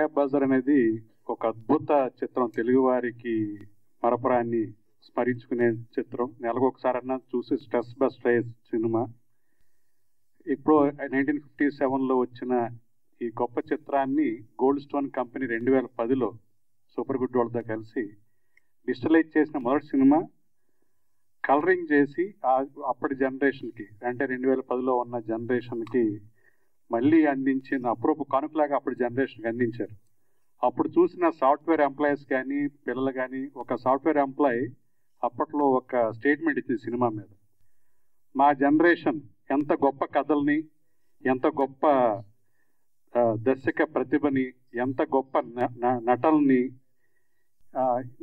మాయాబజార్ అనేది ఒక అద్భుత చిత్రం, తెలుగు వారికి మరపురాన్ని స్మరించుకునే చిత్రం. నెలకు ఒకసారన్నా చూసి స్ట్రెస్ బస్ట్ అయ్యే సినిమా. ఇప్పుడు 1957లో వచ్చిన ఈ గొప్ప చిత్రాన్ని గోల్డ్ స్టోన్ కంపెనీ 2010లో సూపర్ గుడ్ వాళ్ళతో కలిసి డిజిటలైజ్ చేసిన మొదటి సినిమా. కలరింగ్ చేసి అప్పటి జనరేషన్కి, అంటే 2010లో ఉన్న జనరేషన్కి మళ్ళీ అందించిన అప్రూప కానుకలాగా అప్పటి జనరేషన్కి అందించారు. అప్పుడు చూసిన సాఫ్ట్వేర్ ఎంప్లాయీస్ కానీ పిల్లలు కానీ, ఒక సాఫ్ట్వేర్ ఎంప్లాయీ అప్పట్లో ఒక స్టేట్మెంట్ ఇచ్చింది సినిమా మీద. మా జనరేషన్ ఎంత గొప్ప కథల్ని, ఎంత గొప్ప దర్శక ప్రతిభని, ఎంత గొప్ప నటల్ని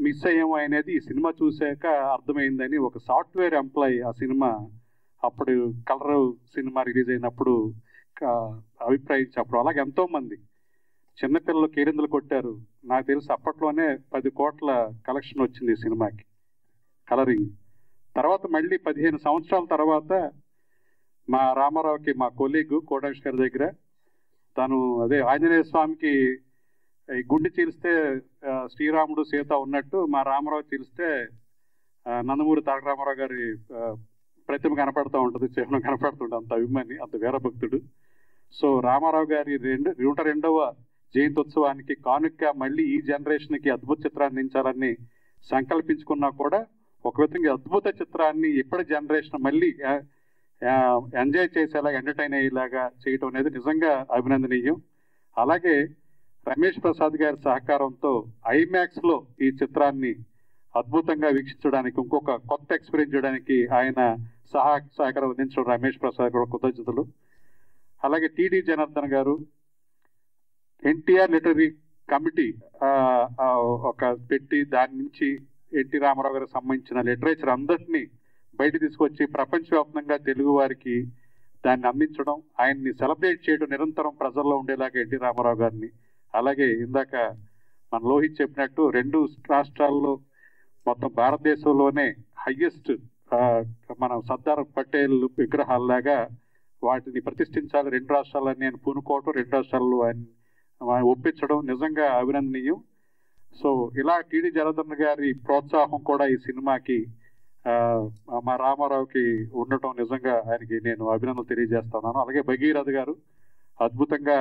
మిస్ అయ్యాము అనేది ఈ సినిమా చూశాక అర్థమైందని ఒక సాఫ్ట్వేర్ ఎంప్లాయీ ఆ సినిమా అప్పుడు కలర్ సినిమా రిలీజ్ అయినప్పుడు అభిప్రాయించినప్పుడు. అలాగే ఎంతోమంది చిన్నపిల్లలు కేరింతలు కొట్టారు. నాకు తెలిసి అప్పట్లోనే 10 కోట్ల కలెక్షన్ వచ్చింది ఈ సినిమాకి కలరింగ్. తర్వాత మళ్ళీ 15 సంవత్సరాల తర్వాత మా రామారావుకి, మా కొలీగ్ కోటాక్ష్ గారి దగ్గర, తను అదే ఆంజనేయ స్వామికి ఈ గుండె చీలిస్తే శ్రీరాముడు సీత ఉన్నట్టు మా రామారావు చీలిస్తే నందమూరి తారక రామారావు గారి ప్రతిమ కనపడుతూ ఉంటుంది, చిహ్నం కనపడుతుంటుంది. అంత అభిమాని, అంత వీరభక్తుడు. సో రామారావు గారి 102వ జయంతోత్సవానికి కానుక మళ్ళీ ఈ జనరేషన్కి అద్భుత చిత్రాన్ని అందించాలని సంకల్పించుకున్నా కూడా ఒక విధంగా అద్భుత చిత్రాన్ని ఇప్పటి జనరేషన్ మళ్ళీ ఎంజాయ్ చేసేలాగా, ఎంటర్టైన్ అయ్యేలాగా చేయటం అనేది నిజంగా అభినందనీయం. అలాగే రమేష్ ప్రసాద్ గారి సహకారంతో ఐమాక్స్లో ఈ చిత్రాన్ని అద్భుతంగా వీక్షించడానికి, ఇంకొక కొత్త ఎక్స్పీరియన్స్ చేయడానికి ఆయన సహకారం అందించడం రమేష్ ప్రసాద్ కూడా కృతజ్ఞతలు. అలాగే టీడీ జనార్దన్ గారు, ఎన్టీఆర్ లిటరీ కమిటీ ఒక పెట్టి దాని నుంచి ఎన్టీ రామారావు గారికి సంబంధించిన లిటరేచర్ అందరినీ బయట తీసుకొచ్చి ప్రపంచవ్యాప్తంగా తెలుగు వారికి దాన్ని అందించడం, ఆయన్ని సెలబ్రేట్ చేయడం నిరంతరం ప్రజల్లో ఉండేలాగా ఎన్టీ రామారావు గారిని. అలాగే ఇందాక మన లోహిత్ చెప్పినట్టు 2 రాష్ట్రాల్లో మొత్తం భారతదేశంలోనే హయ్యెస్ట్ మన సర్దార్ పటేల్ విగ్రహాల్లాగా వాటిని ప్రతిష్ఠించాలి 2 రాష్ట్రాలని నేను పూనుకోవటం, 2 రాష్ట్రాల్లో ఆయన ఒప్పించడం నిజంగా అభినందనీయం. సో ఇలా టీడీ జనార్దన్ గారి ప్రోత్సాహం కూడా ఈ సినిమాకి మా రామారావుకి ఉండటం నిజంగా ఆయనకి నేను అభినందనలు తెలియజేస్తున్నాను. అలాగే భగీరథ గారు అద్భుతంగా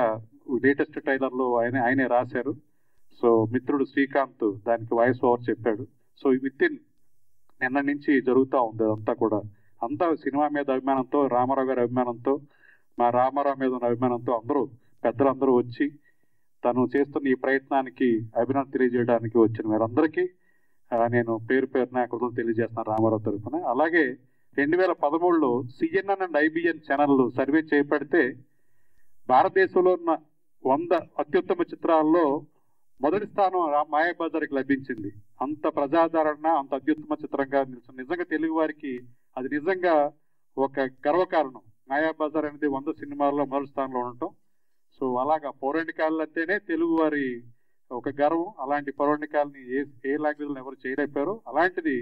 లేటెస్ట్ ట్రైలర్లో ఆయనే రాశారు. సో మిత్రుడు శ్రీకాంత్ దానికి వాయిస్ ఓవర్ చెప్పాడు. సో వితిన్ నిన్న నుంచి జరుగుతూ ఉంది అంతా కూడా. అంతా సినిమా మీద అభిమానంతో, రామారావు గారి అభిమానంతో, మా రామారావు మీద ఉన్న అభిమానంతో అందరూ పెద్దలందరూ వచ్చి తను చేస్తున్న ఈ ప్రయత్నానికి అభినందన తెలియజేయడానికి వచ్చిన మీరందరికీ నేను పేరు పేరున కృతజ్ఞతలు తెలియజేస్తున్నాను రామారావు తరఫున. అలాగే 2013లో CNN అండ్ IBN ఛానళ్ళు సర్వే చేపడితే భారతదేశంలో ఉన్న 100 అత్యుత్తమ చిత్రాల్లో మొదటి స్థానం మాయాబజార్కి లభించింది. అంత ప్రజాదరణ, అంత అత్యుత్తమ చిత్రంగా నిలిచింది. నిజంగా తెలుగు వారికి అది నిజంగా ఒక గర్వకారణం. మాయాబజార్ అనేది 100 సినిమాల్లో మొదటి స్థానంలో ఉండటం. సో అలాగా పౌరాణికాలు అంటేనే తెలుగు వారి ఒక గర్వం. అలాంటి పౌరాణికాలని ఏ లాంగ్వేజ్లో ఎవరు చేయలేపారు. అలాంటిది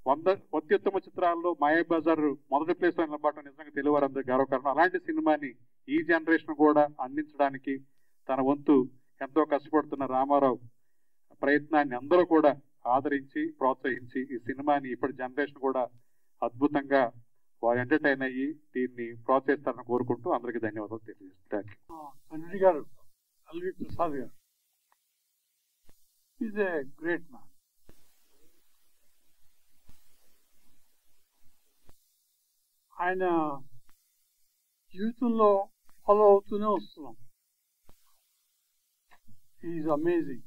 100 అత్యుత్తమ చిత్రాల్లో మాయాబజార్ మొదటి ప్లేస్లో నిలబడటం నిజంగా తెలుగు వారందరూ గర్వకారణం. అలాంటి సినిమాని ఈ జనరేషన్ కూడా అందించడానికి తన వంతు ఎంతో కష్టపడుతున్న రామారావు ప్రయత్నాన్ని అందరూ కూడా ఆదరించి ప్రోత్సహించి ఈ సినిమాని ఇప్పటి జనరేషన్ కూడా అద్భుతంగా వారు ఎంటర్టైన్ అయ్యి దీన్ని ప్రోత్సహిస్తారని కోరుకుంటూ అందరికీ ధన్యవాదాలు తెలియజేస్తాను. గారు ఎల్వి ప్రసాద్ గారు ఈజ్ ఏ గ్రేట్ మ్యాన్. ఆయన జీవితంలో ఫాలో అవుతూనే వస్తున్నాం. Is amazing.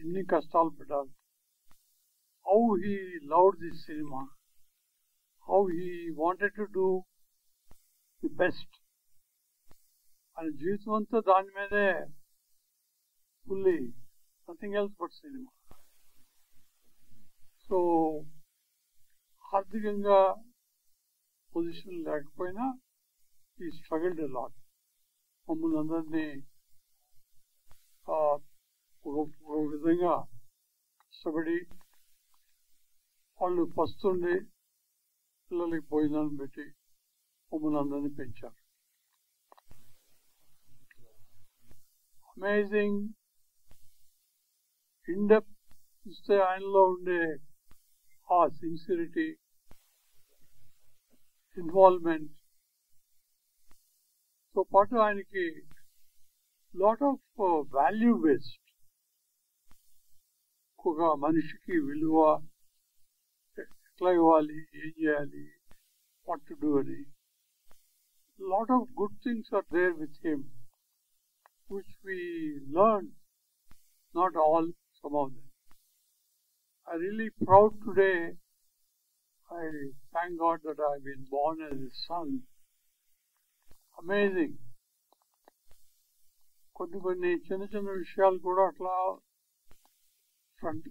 ఎన్ని కష్టాలు పడ్డారు. How he loved this cinema, how he wanted to do the best. ఆయన జీవితం అంతా దాని మీదే fully, nothing else but cinema. So ఆర్థికంగా పొజిషన్ లేకపోయినా ఈ స్ట్రగల్డ్ ఎ లాట్. మమ్మల్ని అందరినీ ఒక విధంగా కష్టపడి వాళ్ళు పస్తుండి పిల్లలకి భోజనాన్ని పెట్టి మమ్మల్ని అందరినీ పెంచారు. amazing in-depth చూస్తే ఆయనలో ఉండే ఆ సిన్సిరిటీ, ఇన్వాల్వ్మెంట్ తో పాటు ఆయనకి లాట్ ఆఫ్ వాల్యూ బేస్డ్, ఒక మనిషికి విలువ ఎట్లా ఇవ్వాలి, ఏం చేయాలి, వాట్ టు డూ అని lot of good things are there with him which we learn, not all, some of them. I'm really proud today. I thank God that I've been born as his son. Amazing. కొన్ని చిన్న చిన్న విషయాలు కూడా అట్లా front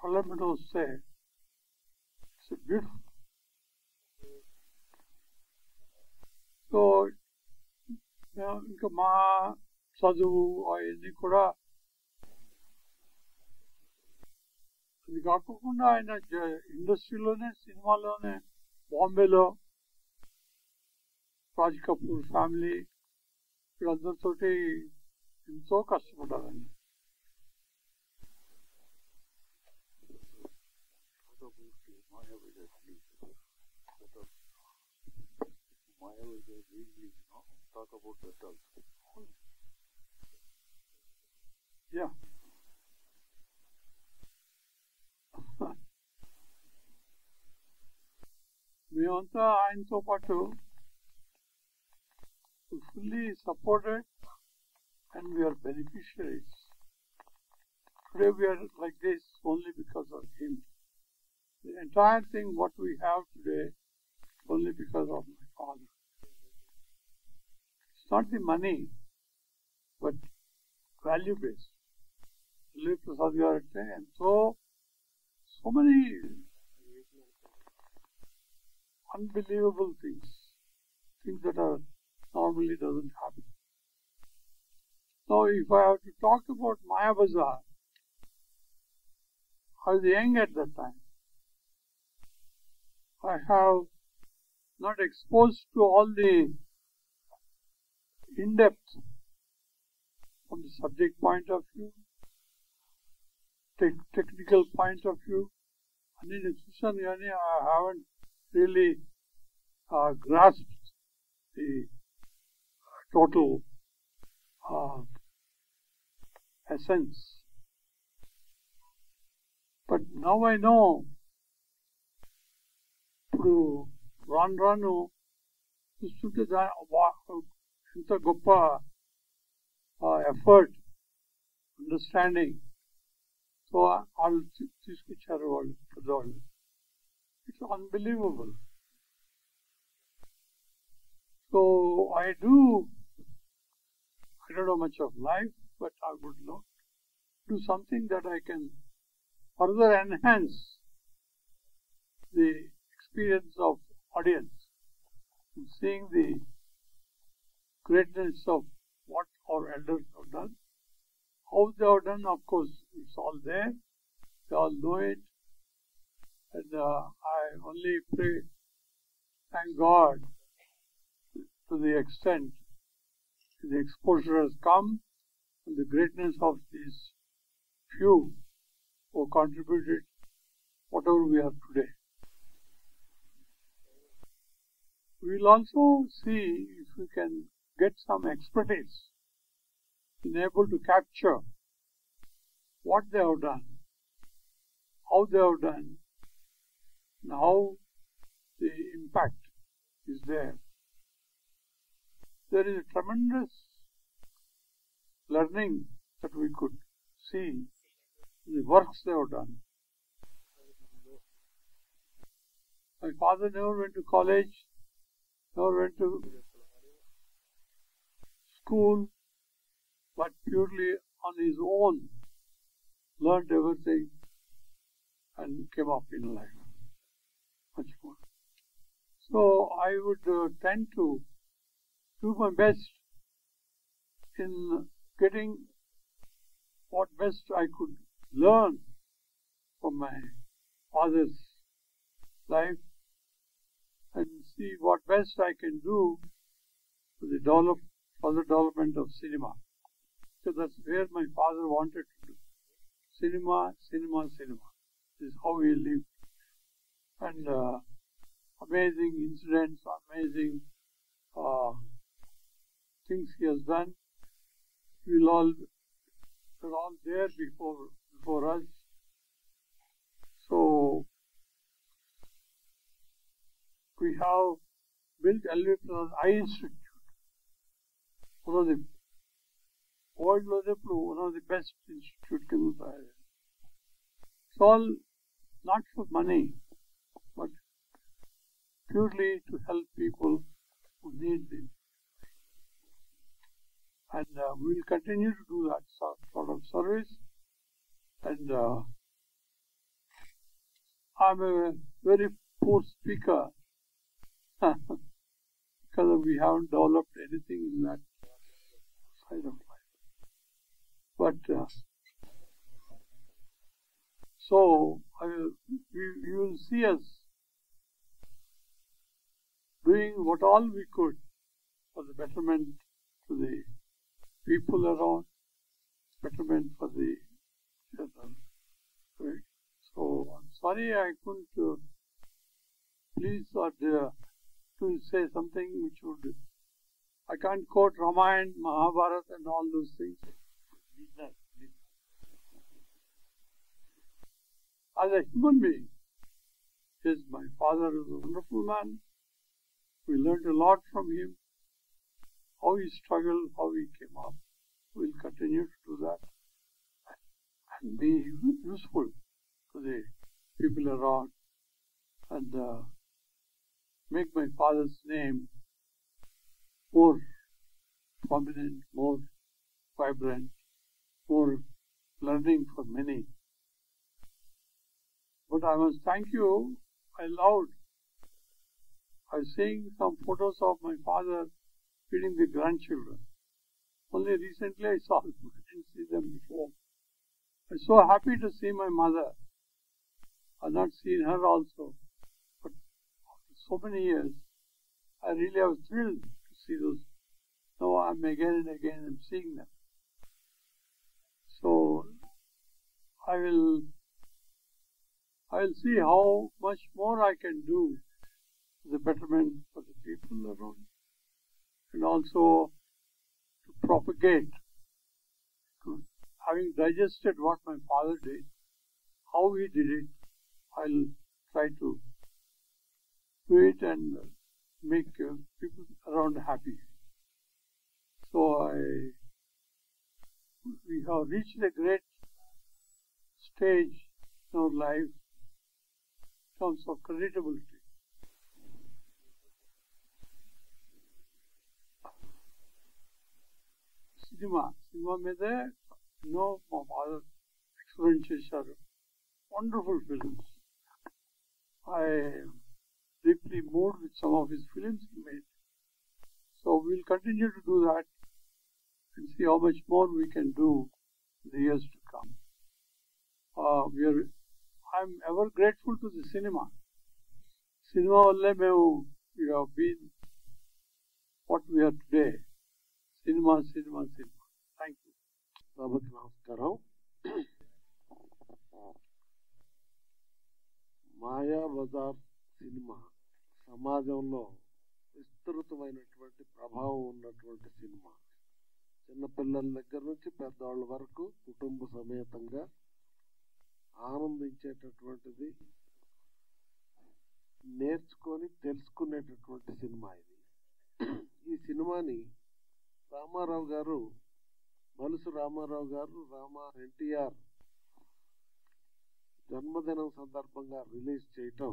కళ్ళ మీద వస్తే it's beautiful. So ఇంకా మా చదువు అవన్నీ కూడా అది కాకుండా ఆయన ఇండస్ట్రీలోనే, సినిమాలోనే, బాంబేలో రాజ్ కపూర్ ఫ్యామిలీ వీళ్ళందరితోటి ఎంతో కష్టపడ్డారండి. Talk about that also. Yeah. మేమంతా ఆయనతో పాటు fully supported and we are beneficiaries. Today we are like this only because of him. The entire thing what we have today only because of my father. It's not the money, but value based. Prasad Garu and so many unbelievable things that are normally doesn't happen. Now, if I have to talk about Maya Bazaar, I was young at that time. I have not exposed to all the in-depth from the subject point of view, technical point of view. I haven't really grasped the total essence. But now I know, ఇప్పుడు రాను చూస్తుంటే ఎంత గొప్ప effort, understanding so వాళ్ళు తీసుకొచ్చారు వాళ్ళు పెద్దవాళ్ళు. It's unbelievable. So I don't know much of life, but I would do something that I can further enhance the experience of audience in seeing the greatness of what our elders have done. How they have done, of course, it's all there. They all know it. And I only pray, thank God, to the extent the exposure has come and the greatness of these few who contributed whatever we are today. We will also see if we can get some expertise in able to capture what they have done, how they have done, and how the impact is there. There is a tremendous learning that we could see in the works they have done. My father never went to college, never went to school, but purely on his own learned everything and came up in life much more. So I would tend to do my best in getting what best I could learn from my father's life and see what best I can do for the further development of cinema. So that's where my father wanted to do. Cinema, cinema, cinema. This is how he lived. And amazing incidents, amazing things he has done. We're all there before us. So we have built L.V. Prasad Eye Institute. One of the world one of the best institute in the world. It's all not for money, but purely to help people who need it. And we will continue to do that sort of service. And I'm a very poor speaker because we haven't developed anything in that side of life. But so you will see us doing what all we could for the betterment to the people around, betterment for the children. Right? So I'm sorry I couldn't please or to say something which would. I can't quote Ramayana, Mahabharata, and all those things. As a human being, yes, my father is a wonderful man. We learned a lot from him. How he struggled, how he came up. We'll continue to do that and be useful to the people around and make my father's name more prominent, more vibrant, more learning for many. But I must thank you. I was seeing some photos of my father feeding the grandchildren. Only recently I saw them. I didn't see them before. I was so happy to see my mother. I've not seen her also. But after so many years, I really was thrilled to see those. Now I'm again and again I'm seeing them. So I will see how much more I can do for the betterment for the people around, and also to propagate, to having digested what my father did, how he did it, I'll try to do it and make people around happy. So we have reached a great stage in our life in terms of creditability. Cinema meede my father experiment chesaru. Wonderful films. I am deeply moved with some of his films he made. So we'll continue to do that and see how much more we can do in the years to come. I'm ever grateful to the cinema. Cinema valle we have been what we are today. Cinema. Thank you. సభకు నమస్కారం. Mayabazar cinema సమాజంలో విస్తృతమైనటువంటి ప్రభావం ఉన్నటువంటి cinema. చిన్నపిల్లల దగ్గర నుంచి పెద్దవాళ్ళ వరకు కుటుంబ సమేతంగా ఆనందించేటటువంటిది, నేర్చుకొని తెలుసుకునేటటువంటి సినిమా ఇది. ఈ సినిమాని రామారావు గారు, మలుసు రామారావు గారు ఎన్టీఆర్ జన్మదినం సందర్భంగా రిలీజ్ చేయటం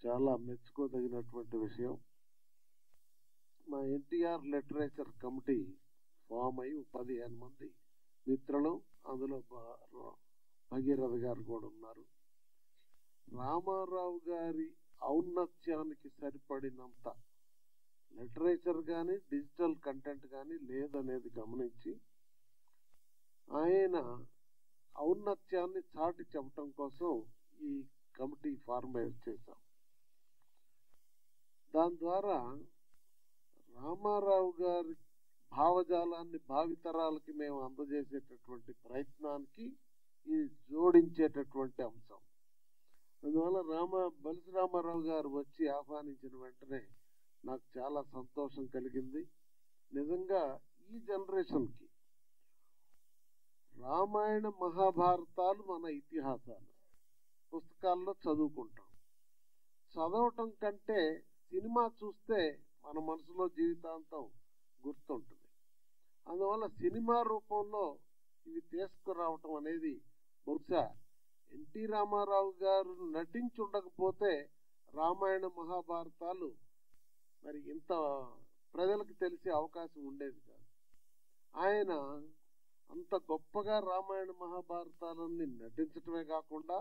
చాలా మెచ్చుకోదగినటువంటి విషయం. మా ఎన్టీఆర్ లిటరేచర్ కమిటీ ఫామ్ అయి 15 మంది మిత్రులు, అందులో భగీరథ గారు కూడా ఉన్నారు. రామారావు గారి ఔన్నత్యానికి సరిపడినంత లిటరేచర్ కానీ డిజిటల్ కంటెంట్ కానీ లేదనేది గమనించి ఆయన ఔన్నత్యాన్ని చాటి చెప్పటం కోసం ఈ కమిటీ ఫార్మేట్ చేశాం. దాని ద్వారా రామారావు గారి భావజాలాన్ని భావితరాలకి మేము అందజేసేటటువంటి ప్రయత్నానికి ఇది జోడించేటటువంటి అంశం. అందువల్ల బలిసి రామారావు గారు వచ్చి ఆహ్వానించిన వెంటనే నాకు చాలా సంతోషం కలిగింది. నిజంగా ఈ జనరేషన్కి రామాయణ మహాభారతాలు మన ఇతిహాసాలు పుస్తకాల్లో చదువుకుంటాం. చదవటం కంటే సినిమా చూస్తే మన మనసులో జీవితాంతం గుర్తుంటుంది. అందువల్ల సినిమా రూపంలో ఇవి తీసుకురావటం అనేది బహుశా ఎన్టీ రామారావు గారు నటించి ఉండకపోతే రామాయణ మహాభారతాలు మరి ఇంత ప్రజలకు తెలిసే అవకాశం ఉండేది కాదు. ఆయన అంత గొప్పగా రామాయణ మహాభారతాలన్నీ నటించటమే కాకుండా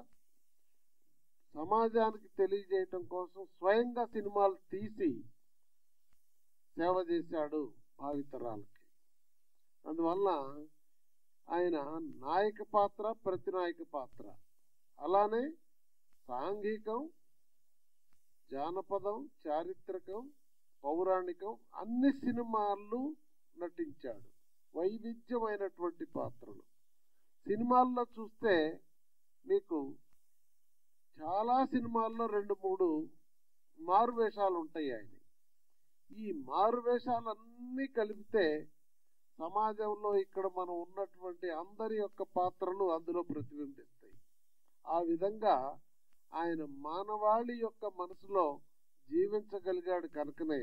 సమాజానికి తెలియజేయటం కోసం స్వయంగా సినిమాలు తీసి సేవ చేశాడు భావితరాలకి. అందువల్ల ఆయన నాయక పాత్ర, ప్రతినాయక పాత్ర, అలానే సాంఘికం, జానపదం, చారిత్రకం, పౌరాణికం అన్ని సినిమాల్లో నటించాడు. వైవిధ్యమైనటువంటి పాత్రలు సినిమాల్లో చూస్తే మీకు చాలా సినిమాల్లో 2-3 మారువేషాలు ఉంటాయి ఆయన. ఈ మారువేషాలన్నీ కలిపితే సమాజంలో ఇక్కడ మనం ఉన్నటువంటి అందరి యొక్క పాత్రలు అందులో ప్రతిబింబిస్తాయి. ఆ విధంగా ఆయన మానవాళి యొక్క మనసులో జీవించగలిగాడు కనుకనే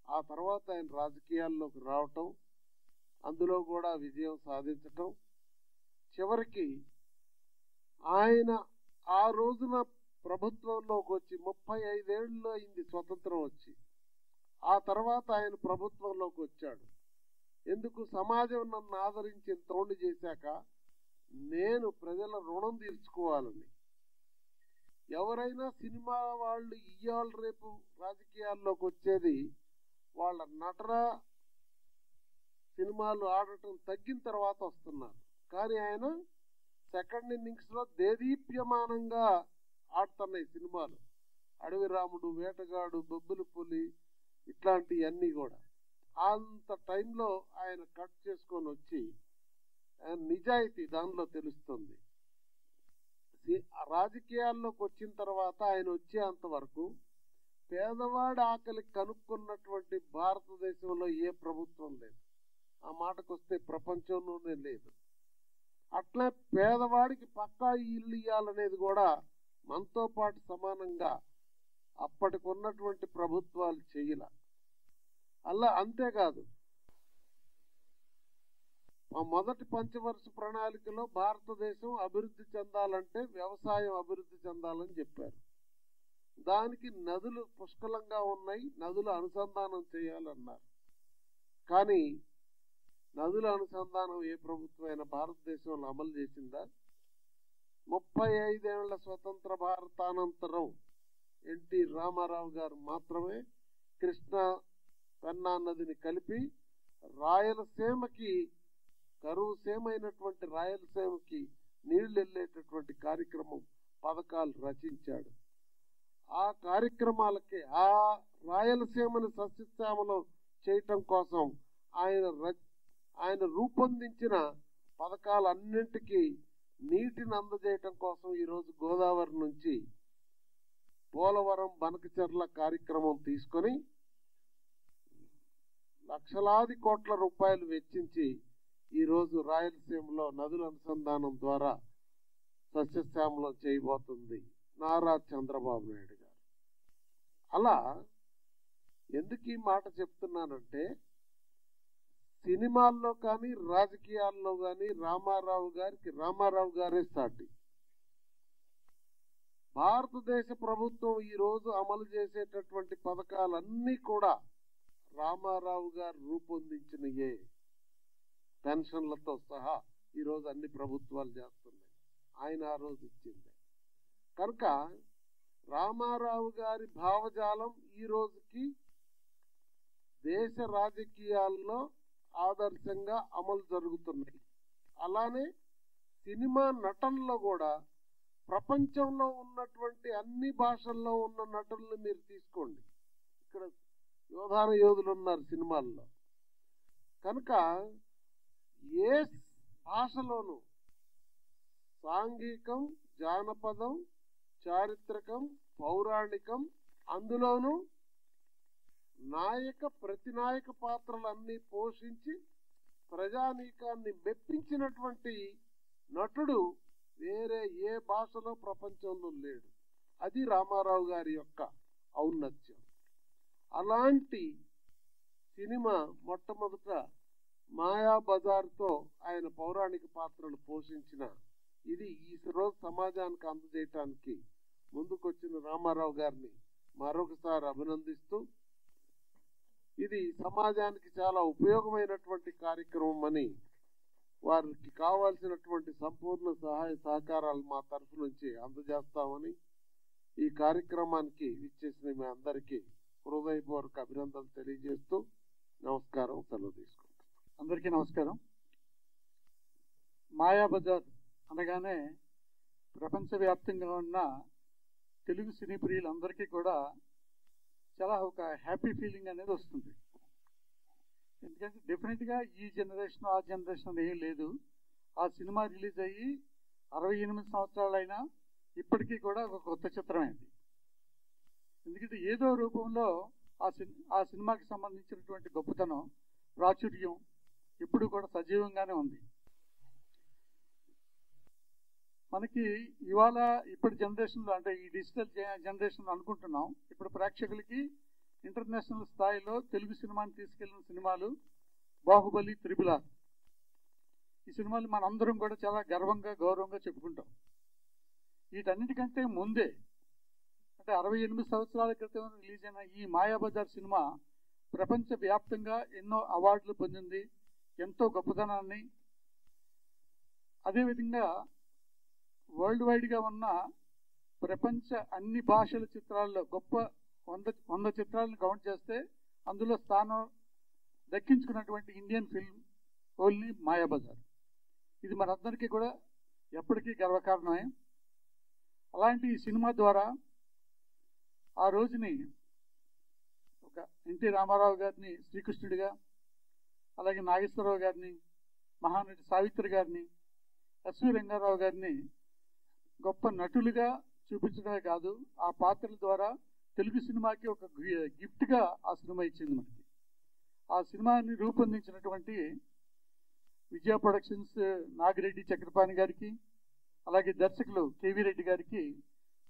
ఆ తర్వాత ఆయన రాజకీయాల్లోకి రావటం, అందులో కూడా విజయం సాధించటం, చివరికి ఆయన ఆ రోజున ప్రభుత్వంలోకి వచ్చి 35 ఏళ్ళు అయింది స్వతంత్రం వచ్చి. ఆ తర్వాత ఆయన ప్రభుత్వంలోకి వచ్చాడు. ఎందుకు? సమాజం నన్ను ఆదరించి తోడు చేశాక నేను ప్రజల రుణం తీర్చుకోవాలని. ఎవరైనా సినిమా వాళ్ళు ఇవాళ రేపు రాజకీయాల్లోకి వచ్చేది వాళ్ళ నటన సినిమాలు ఆడటం తగ్గిన తర్వాత వస్తున్నారు. కానీ ఆయన సెకండ్ ఇన్నింగ్స్ లో దేదీప్యమానంగా ఆడుతున్నాయి సినిమాలు. అడవి రాముడు, వేటగాడు, బొబ్బుల పులి ఇట్లాంటివన్నీ కూడా అంత టైంలో ఆయన కట్ చేసుకొని వచ్చి ఆయన నిజాయితీ దానిలో తెలుస్తుంది. రాజకీయాల్లోకి వచ్చిన తర్వాత ఆయన వచ్చేంత వరకు పేదవాడి ఆకలి కనుక్కున్నటువంటి భారతదేశంలో ఏ ప్రభుత్వం లేదు. ఆ మాటకు వస్తే ప్రపంచంలోనే లేదు. అట్లే పేదవాడికి పక్కా ఇల్లు ఇవ్వాలనేది కూడా మనతో పాటు సమానంగా అప్పటికి ఉన్నటువంటి ప్రభుత్వాలు చెయ్యాల. అలా అంతేకాదు, మా మొదటి పంచవర్ష ప్రణాళికలో భారతదేశం అభివృద్ధి చెందాలంటే వ్యవసాయం అభివృద్ధి చెందాలని చెప్పారు. దానికి నదులు పుష్కలంగా ఉన్నాయి, నదుల అనుసంధానం చేయాలన్నారు. కానీ నదుల అనుసంధానం ఏ ప్రభుత్వమైనా భారతదేశంలో అమలు చేసిందా? 35 ఏళ్ల స్వతంత్ర భారతానంతరం ఎన్టీ రామారావు గారు మాత్రమే కృష్ణా పెన్నా నదిని కలిపి రాయలసీమకి, కరువు సీమైనటువంటి రాయలసీమకి నీళ్లు వెళ్ళేటటువంటి కార్యక్రమం, పథకాలు రచించాడు. ఆ కార్యక్రమాలకి ఆ రాయలసీమని సస్యశ్యామలం చేయటం కోసం ఆయన రూపొందించిన పథకాలన్నింటికీ నీటిని అందజేయటం కోసం ఈరోజు గోదావరి నుంచి పోలవరం, బనకచెర్ల కార్యక్రమం తీసుకొని లక్షలాది కోట్ల రూపాయలు వెచ్చించి ఈరోజు రాయలసీమలో నదుల అనుసంధానం ద్వారా సస్యశ్యామలం చేయబోతుంది నారా చంద్రబాబు నాయుడు గారు. అలా ఎందుకు ఈ మాట చెప్తున్నానంటే, సినిమాల్లో కానీ రాజకీయాల్లో కానీ రామారావు గారే సాటి. భారతదేశ ప్రభుత్వం ఈరోజు అమలు చేసేటటువంటి పథకాలన్నీ కూడా రామారావు గారు రూపొందించినయే. పెన్షన్లతో సహా ఈరోజు అన్ని ప్రభుత్వాలు చేస్తున్నాయి, ఆయన ఆ రోజు ఇచ్చింది. కనుక రామారావు గారి భావజాలం ఈ రోజుకి దేశ రాజకీయాల్లో ఆదర్శంగా అమలు జరుగుతున్నాయి. అలానే సినిమా నటనలో కూడా ప్రపంచంలో ఉన్నటువంటి అన్ని భాషల్లో ఉన్న నటులను మీరు తీసుకోండి. ఇక్కడ యోధులు ఉన్నారు సినిమాల్లో. కనుక ఏ భాషలోనూ సాంఘికం, జానపదం, చారిత్రకం, పౌరాణికం, అందులోనూ నాయక ప్రతినాయక పాత్రలన్నీ పోషించి ప్రజానీకాన్ని మెప్పించినటువంటి నటుడు వేరే ఏ భాషలో ప్రపంచంలో లేడు. అది రామారావు గారి యొక్క ఔన్నత్యం. అలాంటి సినిమా మొట్టమొదట మాయాబజార్తో ఆయన పౌరాణిక పాత్రలు పోషించిన ఇది ఈ రోజు సమాజానికి అందజేయటానికి ముందుకొచ్చిన రామారావు గారిని మరొకసారి అభినందిస్తూ, ఇది సమాజానికి చాలా ఉపయోగమైనటువంటి కార్యక్రమం అని, వారికి కావాల్సినటువంటి సంపూర్ణ సహాయ సహకారాలు మా తరఫు నుంచి అందజేస్తామని, ఈ కార్యక్రమానికి ఇచ్చేసిన మీ అందరికీ హృదయపూర్వక అభినందనలు తెలియజేస్తూ నమస్కారం, సెలవు తీసుకుంటాం. అందరికీ నమస్కారం. మాయాబజార్ అనగానే ప్రపంచవ్యాప్తంగా ఉన్న తెలుగు సినీ ప్రియులందరికీ కూడా చాలా ఒక హ్యాపీ ఫీలింగ్ అనేది వస్తుంది. ఎందుకంటే డెఫినెట్గా ఈ జనరేషన్ ఆ జనరేషన్ ఏం లేదు. ఆ సినిమా రిలీజ్ అయ్యి 68 సంవత్సరాలైనా ఇప్పటికీ కూడా ఒక కొత్త చిత్రమైంది. ఎందుకంటే ఏదో రూపంలో ఆ సినిమాకి సంబంధించినటువంటి గొప్పతనం, ప్రాచుర్యం ఇప్పుడు కూడా సజీవంగానే ఉంది. మనకి ఇవాళ ఇప్పటి జనరేషన్లో, అంటే ఈ డిజిటల్ జనరేషన్ అనుకుంటున్నాం, ఇప్పుడు ప్రేక్షకులకి ఇంటర్నేషనల్ స్థాయిలో తెలుగు సినిమాని తీసుకెళ్లిన సినిమాలు బాహుబలి, త్రిపుల్ ఆర్. ఈ సినిమాలు మనందరం కూడా చాలా గర్వంగా గౌరవంగా చెప్పుకుంటాం. వీటన్నిటికంటే ముందే, అంటే 68 సంవత్సరాల క్రితం రిలీజ్ అయిన ఈ మాయాబజార్ సినిమా ప్రపంచవ్యాప్తంగా ఎన్నో అవార్డులు పొందింది, ఎంతో గొప్పతనాన్ని. అదేవిధంగా వరల్డ్ వైడ్గా ఉన్న ప్రపంచ అన్ని భాషల చిత్రాల్లో గొప్ప 100 చిత్రాలను కౌంట్ చేస్తే అందులో స్థానం దక్కించుకున్నటువంటి ఇండియన్ ఫిల్మ్ ఓన్లీ మాయాబజార్. ఇది మనందరికీ కూడా ఎప్పటికీ గర్వకారణమే. అలాంటి ఈ సినిమా ద్వారా ఆ రోజుని ఒక ఎన్టీ రామారావు గారిని శ్రీకృష్ణుడిగా, అలాగే నాగేశ్వరరావు గారిని, మహానటి సావిత్రి గారిని, ఎస్వి రంగారావు గారిని గొప్ప నటులుగా చూపించడమే కాదు, ఆ పాత్రల ద్వారా తెలుగు సినిమాకి ఒక గిఫ్ట్గా ఆ సినిమా ఇచ్చింది మనకి. ఆ సినిమాని రూపొందించినటువంటి విజయ ప్రొడక్షన్స్ నాగిరెడ్డి చక్రపాణి గారికి, అలాగే దర్శకులు కేవీ రెడ్డి గారికి,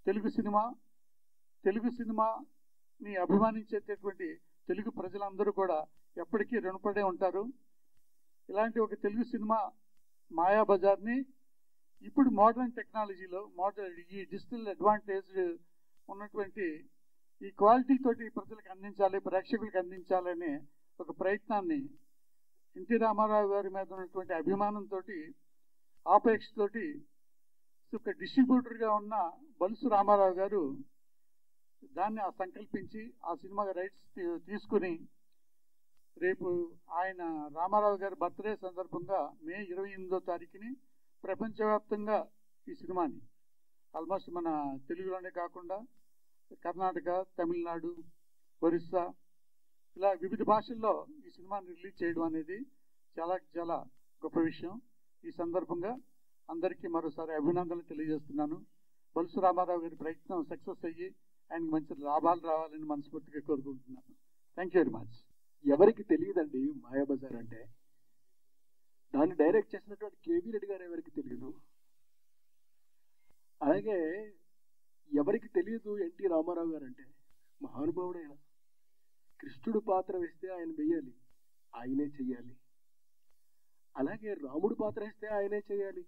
తెలుగు సినిమాని అభిమానించేటటువంటి తెలుగు ప్రజలందరూ కూడా ఎప్పటికీ రుణపడే ఉంటారు. ఇలాంటి ఒక తెలుగు సినిమా మాయాబజార్ని ఇప్పుడు మోడర్న్ టెక్నాలజీలో, ఈ డిజిటల్ అడ్వాంటేజ్ ఉన్నటువంటి ఈ క్వాలిటీ తోటి ప్రజలకు అందించాలి, ప్రేక్షకులకు అందించాలనే ఒక ప్రయత్నాన్ని ఎన్టీ రామారావు గారి మీద ఉన్నటువంటి అభిమానంతో, ఆపేక్షతోటి ఒక డిస్ట్రిబ్యూటర్గా ఉన్న బలుసు రామారావు గారు దాన్ని సంకల్పించి ఆ సినిమా రైట్స్ తీసుకుని రేపు ఆయన రామారావు గారి బర్త్డే సందర్భంగా మే 28వ తారీఖుని ప్రపంచవ్యాప్తంగా ఈ సినిమాని, ఆల్మోస్ట్ మన తెలుగులోనే కాకుండా కర్ణాటక, తమిళనాడు, ఒరిస్సా, ఇలా వివిధ భాషల్లో ఈ సినిమాని రిలీజ్ చేయడం అనేది చాలా చాలా గొప్ప విషయం. ఈ సందర్భంగా అందరికీ మరోసారి అభినందనలు తెలియజేస్తున్నాను. బలుసు రామారావు గారి ప్రయత్నం సక్సెస్ అయ్యి ఆయనకి మంచి లాభాలు రావాలని మనస్ఫూర్తిగా కోరుకుంటున్నాను. Thank you very much. ఎవరికి తెలియదండి మాయాబజార్ అంటే? దాన్ని డైరెక్ట్ చేసినటువంటి కేవీ రెడ్డి గారు ఎవరికి తెలియదు. అలాగే ఎవరికి తెలియదు ఎన్టీ రామారావు గారు అంటే? మహానుభావుడైన కృష్ణుడు పాత్ర వేస్తే ఆయన వేయాలి, ఆయనే చెయ్యాలి. అలాగే రాముడు పాత్ర వేస్తే ఆయనే చేయాలి.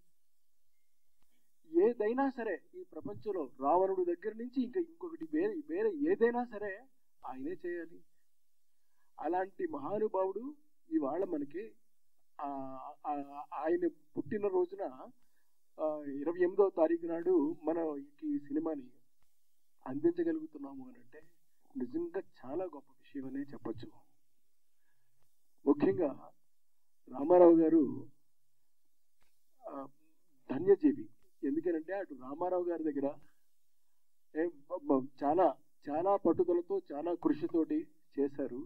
ఏదైనా సరే ఈ ప్రపంచంలో రావణుడు దగ్గర నుంచి ఇంకొకటి వేరే ఏదైనా సరే ఆయనే చేయాలి. అలాంటి మహానుభావుడు ఇవాళ మనకి ఆయన పుట్టిన రోజున 28వ తారీఖు నాడు మనం ఈ సినిమాని అందించగలుగుతున్నాము అని అంటే నిజంగా చాలా గొప్ప విషయం అనే చెప్పచ్చు. ముఖ్యంగా రామారావు గారు ధన్యజీవి. ఎందుకనంటే అటు రామారావు గారి దగ్గర చాలా చాలా పట్టుదలతో, చాలా కృషితోటి చేశారు.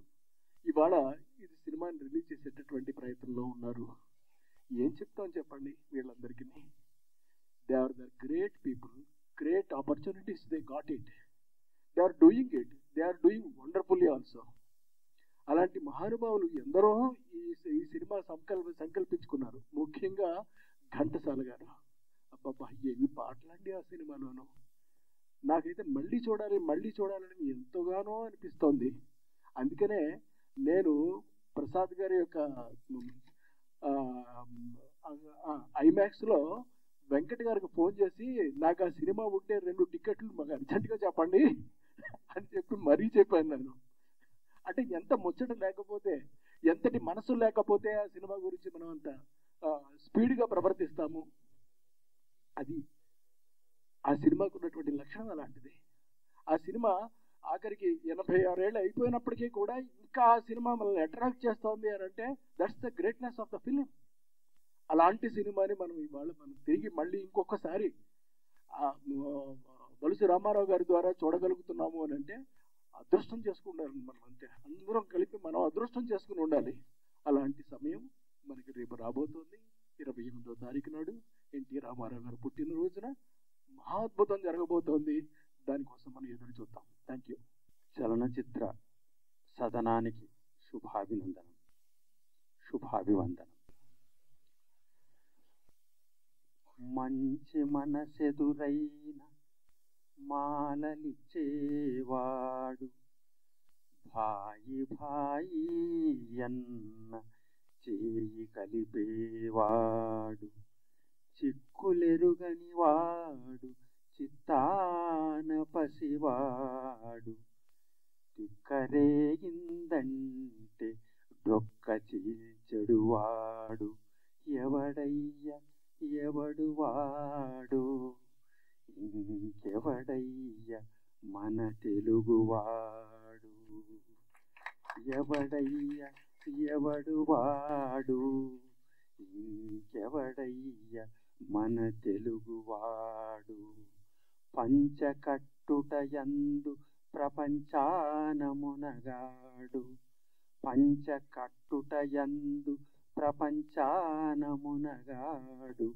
ఇవాళ ఇది సినిమాని రిలీజ్ చేసేటటువంటి ప్రయత్నంలో ఉన్నారు. ఏం చెప్తాం చెప్పండి వీళ్ళందరికీ? They are the great people, great opportunities they got it, they are doing it, they are doing wonderfully also. అలాంటి మహానుభావులు ఎందరో ఈ సినిమా సంకల్పించుకున్నారు. ముఖ్యంగా ఘంటసాల గారు. అబ్బాబ్బా, ఏవి పాటలండి ఆ సినిమాలోనూ. నాకైతే మళ్ళీ చూడాలని ఎంతగానో అనిపిస్తోంది. అందుకనే నేను ప్రసాద్ గారి యొక్క ఐమాక్స్లో వెంకట్ గారికి ఫోన్ చేసి, నాకు ఆ సినిమా ఉంటే 2 టికెట్లు మాకు అర్జెంటుగా చెప్పండి అని చెప్పి మరీ చెప్పాను నేను. అంటే ఎంత ముచ్చట లేకపోతే, ఎంతటి మనసు లేకపోతే ఆ సినిమా గురించి మనం అంత స్పీడ్గా ప్రవర్తిస్తాము. అది ఆ సినిమాకు ఉన్నటువంటి లక్షణం అలాంటిది. ఆ సినిమా ఆఖరికి 86 ఏళ్ళు అయిపోయినప్పటికీ కూడా ఇంకా ఆ సినిమా మనల్ని అట్రాక్ట్ చేస్తోంది అని అంటే that's the greatness of the film. అలాంటి సినిమాని మనం ఇవాళ తిరిగి మళ్ళీ ఇంకొకసారి బలుసు రామారావు గారి ద్వారా చూడగలుగుతున్నాము అని అంటే అదృష్టం చేసుకుంటారు మనం. అంతే, అందరం కలిపి మనం అదృష్టం చేసుకుని ఉండాలి. అలాంటి సమయం మనకి రేపు రాబోతోంది. 28వ తారీఖు నాడు ఎన్టీ రామారావు గారు పుట్టినరోజున మహాద్భుతం జరగబోతోంది. దానికోసం మనం ఎదురు చూద్దాం. Thank you. చలనచిత్ర సదనానికి శుభాభివందనం. మంచి మనసెదురైన మాలలిచ్చేవాడు, భాయి భాయి అన్న చేయి కలిపేవాడు, చిక్కులెరుగని వాడు చిత్తాన పసివాడు, తిక్కరేగిందంటే డొక్క చీల్చెడువాడు, ఎవడయ్య ఎవడు వాడు, ఇంకెవడయ్య మన తెలుగువాడు, ఎవడయ్య ఎవడు వాడు, ఇంకెవడయ్య మన తెలుగువాడు. పంచకట్టుటయందు ప్రపంచానమునగాడు, పంచకట్టుటయందు ప్రపంచానమునగాడు,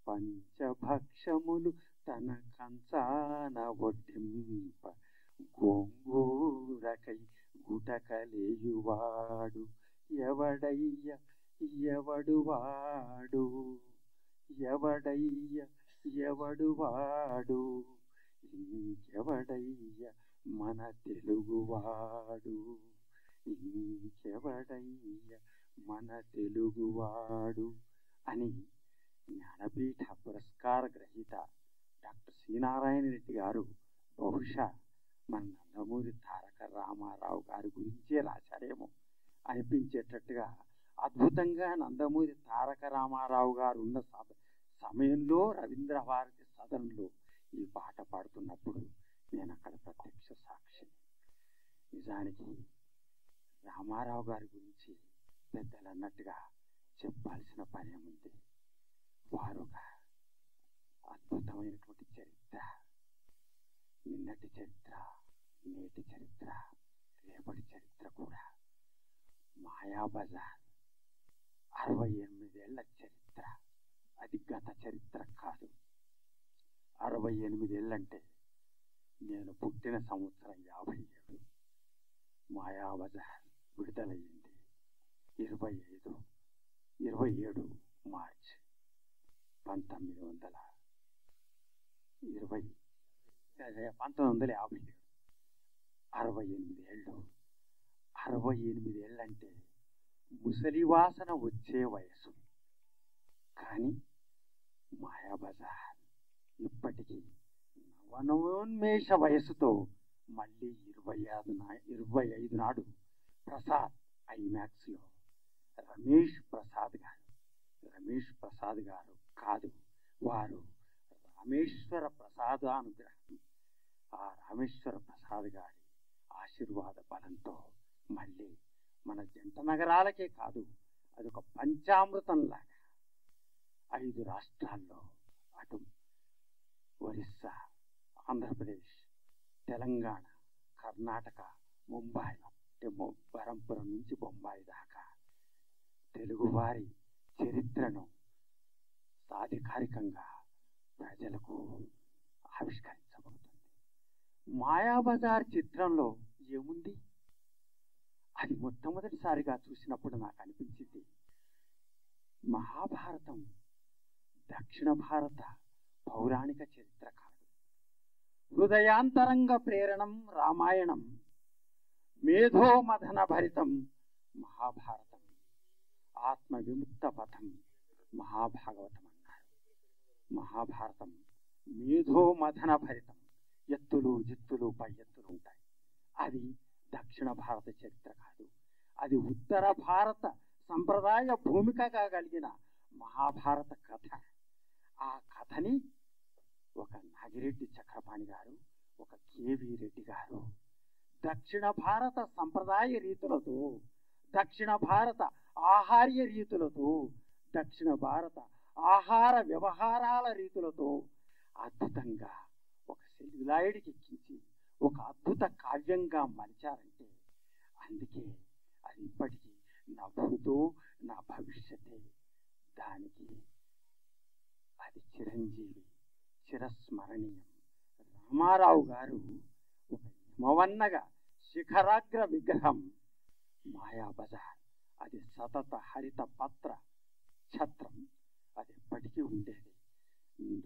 పంచభక్షములు తన కంచాన వడ్డింప గోంగూరకై గుటకలేయువాడు, ఎవడయ్య ఎవడు వాడు, ఎవడయ్య ఎవడు వాడు, ఇంకెవడయ్య మన తెలుగువాడు, ఇంకెవడయ్య మన తెలుగువాడు అని జ్ఞానపీఠ పురస్కార గ్రహీత డాక్టర్ సి నారాయణ రెడ్డి గారు బహుశా మన నందమూరి తారక రామారావు గారి గురించే రాశారేమో అనిపించేటట్టుగా అద్భుతంగా నందమూరి తారక రామారావు గారు ఉన్న సమయంలో రవీంద్ర భారతి సదనంలో ఈ పాట పాడుతున్నప్పుడు నేను అక్కడ ప్రత్యక్ష సాక్షి. నిజానికి రామారావు గారి గురించి పెద్దలు అన్నట్టుగా చెప్పాల్సిన పనే ఉంది. వారుగా అద్భుతమైనటువంటి చరిత్ర, నిన్నటి చరిత్ర, నేటి చరిత్ర, రేపటి చరిత్ర కూడా. మాయాబజార్ 68 ఏళ్ల చరిత్ర, అది గత చరిత్ర కాదు. 68 ఏళ్ళంటే నేను పుట్టిన సంవత్సరం 57. మాయాబజార్ విడుదలయ్యింది 27 మార్చ్ 1957. 68 ఏళ్ళు. 68 ఏళ్ళంటే ముసలి వాసన వచ్చే వయసు. కానీ మాయాబజార్ ఇప్పటికీ నవనవోన్మేష వయసుతో మళ్ళీ 25 నాడు ప్రసాద్ ఐమాక్స్లో రమేష్ ప్రసాద్ గారు కాదు, వారు రామేశ్వర ప్రసాదానుగ్రహం, ఆ రామేశ్వర ప్రసాద్ గారి ఆశీర్వాద బలంతో మళ్ళీ మన జంట నగరాలకే కాదు, అదొక పంచామృతంలాగా 5 రాష్ట్రాల్లో, అటు ఒరిస్సా, ఆంధ్రప్రదేశ్, తెలంగాణ, కర్ణాటక, ముంబాయి, బరంపురం నుంచి బొంబాయి దాకా తెలుగువారి చరిత్రను సాధికారికంగా ప్రజలకు ఆవిష్కరించబోతుంది. మాయాబజార్ చిత్రంలో ఏముంది? అది మొట్టమొదటిసారిగా చూసినప్పుడు నాకు అనిపించింది, మహాభారతం దక్షిణ భారత పౌరాణిక చరిత్ర కాదు. హృదయాంతరంగ ప్రేరణం రామాయణం, మేధోమథన భరితం మహాభారతం, ఆత్మ విముక్త పథం మహాభాగవతం అన్నారు. మహాభారతం మేధోమథన భరితం, ఎత్తులు జిత్తులు పై ఎత్తులు ఉంటాయి. అది దక్షిణ భారత చరిత్ర కాదు, అది ఉత్తర భారత సంప్రదాయ భూమికగా కలిగిన మహాభారత కథ. ఆ కథని ఒక నాగిరెడ్డి చక్రపాణి గారు, ఒక కేవీ రెడ్డి గారు దక్షిణ భారత సంప్రదాయ రీతులతో, దక్షిణ భారత ఆహార్య రీతులతో, దక్షిణ భారత ఆహార వ్యవహారాల రీతులతో అద్భుతంగా ఒక సెల్యులాయిడ్కి ఎక్కించి ఒక అద్భుత కావ్యంగా మలిచారంటే అందుకే అది ఇప్పటికీ నా భూతో నా భవిష్యతే. దానికి అది చిరంజీవి, చిరస్మరణీయం. రామారావు గారు ఒక హిమవన్నగా శిఖరాగ్ర విగ్రహం. మాయాబజార్ అది సతత హరిత పత్ర ఛత్రం, అది ఎప్పటికీ ఉండేది.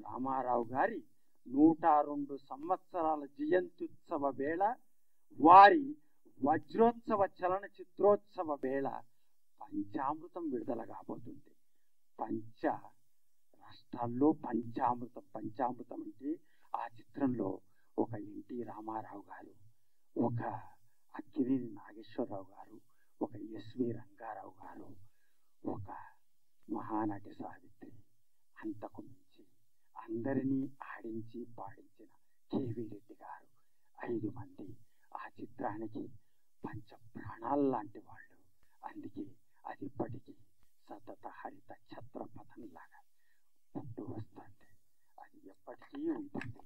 రామారావు గారి 102 సంవత్సరాల జయంత్యుత్సవ వేళ, వారి వజ్రోత్సవ చలనచిత్రోత్సవ వేళ పంచామృతం విడుదల కాబోతుంది. పంచ రాష్ట్రాల్లో పంచామృతం. పంచామృతం అంటే ఆ చిత్రంలో ఒక ఎన్టీ రామారావు గారు, ఒక అక్కినేని నాగేశ్వరరావు గారు, ఒక ఎస్వి రంగారావు గారు, ఒక మహానటి సావిత్రి, అంతకు మించి అందరినీ ఆడించి పాడించిన కేవీ రెడ్డి గారు, 5 మంది ఆ చిత్రానికి పంచ ప్రాణాలు లాంటి వాళ్ళు. అందుకే అది ఇప్పటికీ సతత హరిత ఛత్రపథంలాగా పుట్టు వస్తుంది. అది ఎప్పటికీ ఉంటుంది.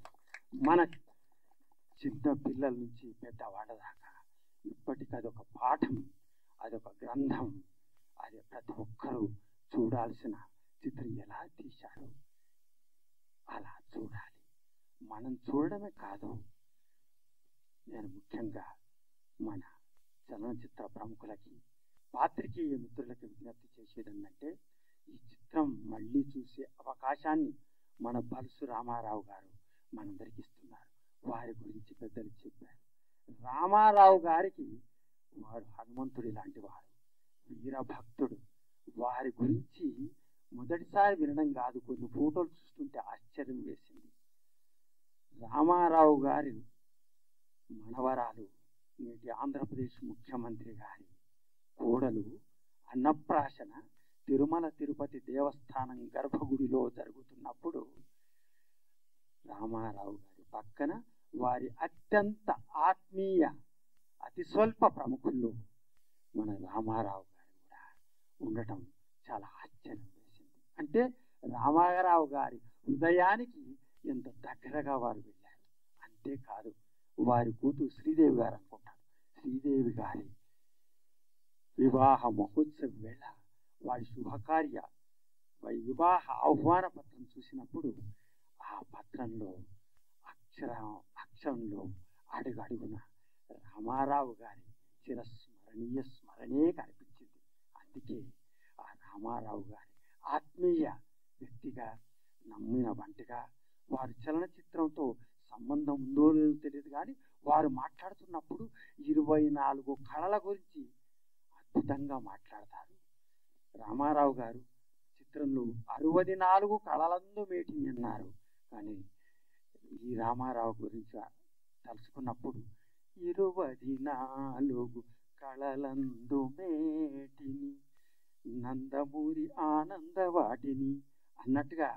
మన చిన్న పిల్లల నుంచి పెద్దవాళ్ళ దాకా ఇప్పటికీ అదొక పాఠం, అదొక గ్రంథం. అది ప్రతి ఒక్కరూ చూడాల్సిన చిత్రం. ఎలా తీశారు అలా చూడాలి. మనం చూడడమే కాదు, నేను ముఖ్యంగా మన చలనచిత్ర ప్రముఖులకి, పాత్రికేయ మిత్రులకి విజ్ఞప్తి చేసేది ఏంటంటే, ఈ చిత్రం మళ్ళీ చూసే అవకాశాన్ని మన బలుసు రామారావు గారు మనందరికి ఇస్తున్నారు. వారి గురించి పెద్దలు చెప్పారు. రామారావు గారికి వారు హనుమంతుడి లాంటి వారు, వీరభక్తుడు. వారి గురించి మొదటిసారి వినడం కాదు, కొన్ని ఫోటోలు చూస్తుంటే ఆశ్చర్యం వేసింది. రామారావు గారి మనవరాలు, నేటి ఆంధ్రప్రదేశ్ ముఖ్యమంత్రి గారి కోడలు అన్నప్రాశన తిరుమల తిరుపతి దేవస్థానం గర్భగుడిలో జరుగుతున్నప్పుడు రామారావు గారి పక్కన వారి అత్యంత ఆత్మీయ అతి స్వల్ప ప్రముఖుల్లో మన రామారావు గారు కూడా ఉండటం చాలా ఆశ్చర్యం వేసింది. అంటే రామారావు గారి హృదయానికి ఎంత దగ్గరగా వారు వెళ్ళారు. అంతేకాదు, వారి కూతురు శ్రీదేవి గారు అనుకుంటారు, శ్రీదేవి గారి వివాహ మహోత్సవ వేళ వారి శుభకార్య వివాహ ఆహ్వాన పత్రం చూసినప్పుడు ఆ పత్రంలో అక్షరంలో అడుగడుగున రామారావు గారి స్మరణే కనిపించింది. అందుకే ఆ రామారావు గారి ఆత్మీయ వ్యక్తిగా, నమ్మిన వంటిగా, వారి చలనచిత్రంతో సంబంధం ఉందో లేదో తెలియదు కానీ వారు మాట్లాడుతున్నప్పుడు 24 కళల గురించి అద్భుతంగా మాట్లాడతారు. రామారావు గారు చిత్రంలో 64 కళలందు మేటిని అన్నారు. కానీ ఈ రామారావు గురించి తలుచుకున్నప్పుడు 24 కళలందు మేటిని నందమూరి ఆనందవాటిని అన్నట్టుగా